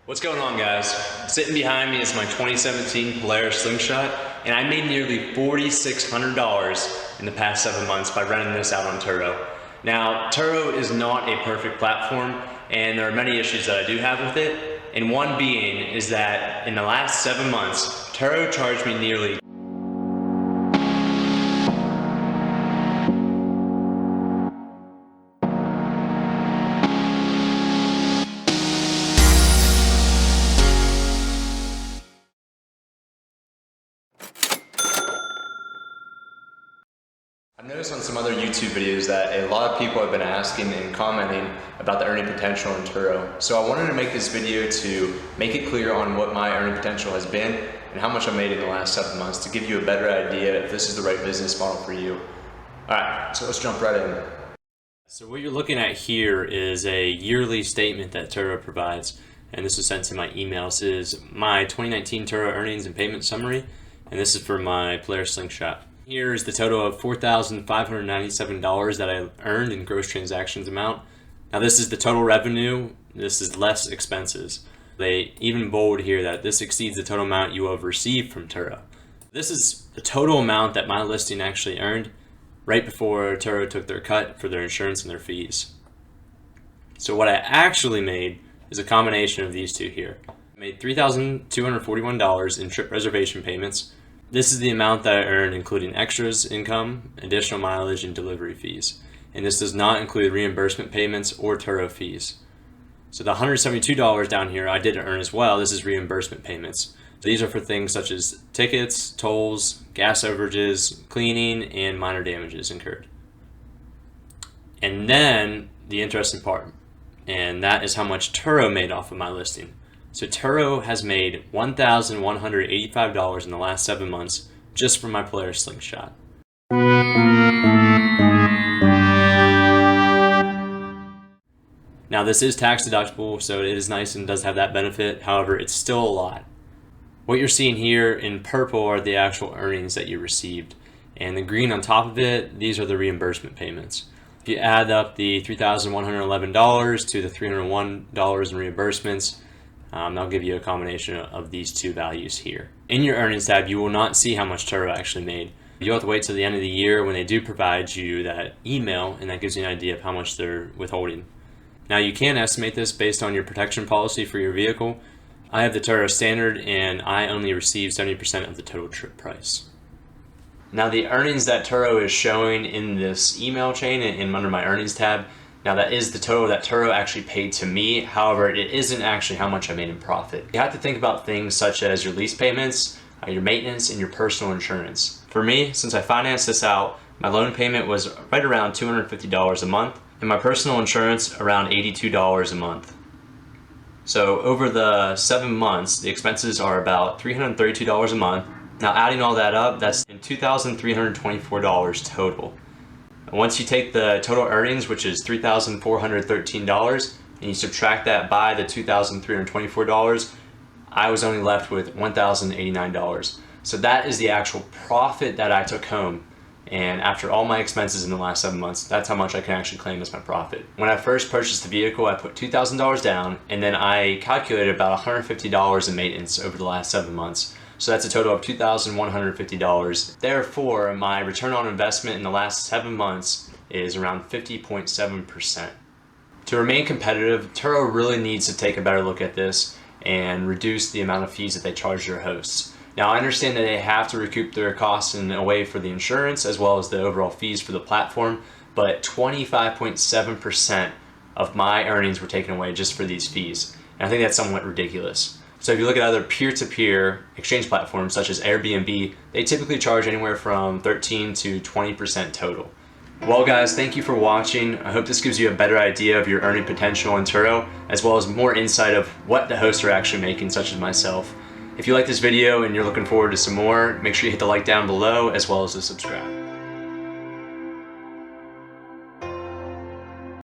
What's going on, guys? Sitting behind me is my 2017 Polaris Slingshot, and I made nearly $4,600 in the past 7 months by running this out on Turo. Now, Turo is not a perfect platform, and there are many issues that I do have with it, and one being is that in the last 7 months, Turo charged me nearly I've noticed on some other YouTube videos that a lot of people have been asking and commenting about the earning potential in Turo. So I wanted to make this video to make it clear on what my earning potential has been and how much I made in the last 7 months to give you a better idea if this is the right business model for you. Alright, so let's jump right in. So what you're looking at here is a yearly statement that Turo provides, and this was sent to my email. This is my 2019 Turo earnings and payment summary, and this is for my Polaris Slingshot. Here is the total of $4,597 that I earned in gross transactions amount. Now this is the total revenue, this is less expenses. They even bold here that this exceeds the total amount you will have received from Turo. This is the total amount that my listing actually earned right before Turo took their cut for their insurance and their fees. So what I actually made is a combination of these two here. I made $3,241 in trip reservation payments. This is the amount that I earned including extras income, additional mileage, and delivery fees. And this does not include reimbursement payments or Turo fees. So the $172 down here I did earn as well. This is reimbursement payments. So these are for things such as tickets, tolls, gas overages, cleaning, and minor damages incurred. And then the interesting part, and that is how much Turo made off of my listing. So Turo has made $1,185 in the last 7 months just from my Polaris Slingshot. Now this is tax deductible, so it is nice and does have that benefit. However, it's still a lot. What you're seeing here in purple are the actual earnings that you received. And the green on top of it, these are the reimbursement payments. If you add up the $3,111 to the $301 in reimbursements, I'll give you a combination of these two values here. In your earnings tab, you will not see how much Turo actually made. You'll have to wait till the end of the year when they do provide you that email, and that gives you an idea of how much they're withholding. Now you can estimate this based on your protection policy for your vehicle. I have the Turo standard, and I only receive 70% of the total trip price. Now the earnings that Turo is showing in this email chain and under my earnings tab, now that is the total that Turo actually paid to me. However, it isn't actually how much I made in profit. You have to think about things such as your lease payments, your maintenance, and your personal insurance. For me, since I financed this out, my loan payment was right around $250 a month, and my personal insurance around $82 a month. So over the 7 months, the expenses are about $332 a month. Now adding all that up, that's $2,324 total. Once you take the total earnings, which is $3,413, and you subtract that by the $2,324, I was only left with $1,089. So that is the actual profit that I took home. And after all my expenses in the last 7 months, that's how much I can actually claim as my profit. When I first purchased the vehicle, I put $2,000 down, and then I calculated about $150 in maintenance over the last 7 months. So that's a total of $2,150. Therefore, my return on investment in the last 7 months is around 50.7%. To remain competitive, Turo really needs to take a better look at this and reduce the amount of fees that they charge their hosts. Now, I understand that they have to recoup their costs in a way for the insurance as well as the overall fees for the platform, but 25.7% of my earnings were taken away just for these fees. And I think that's somewhat ridiculous. So if you look at other peer-to-peer exchange platforms such as Airbnb, they typically charge anywhere from 13 to 20% total. Well guys, thank you for watching. I hope this gives you a better idea of your earning potential in Turo, as well as more insight of what the hosts are actually making, such as myself. If you like this video and you're looking forward to some more, make sure you hit the like down below as well as the subscribe.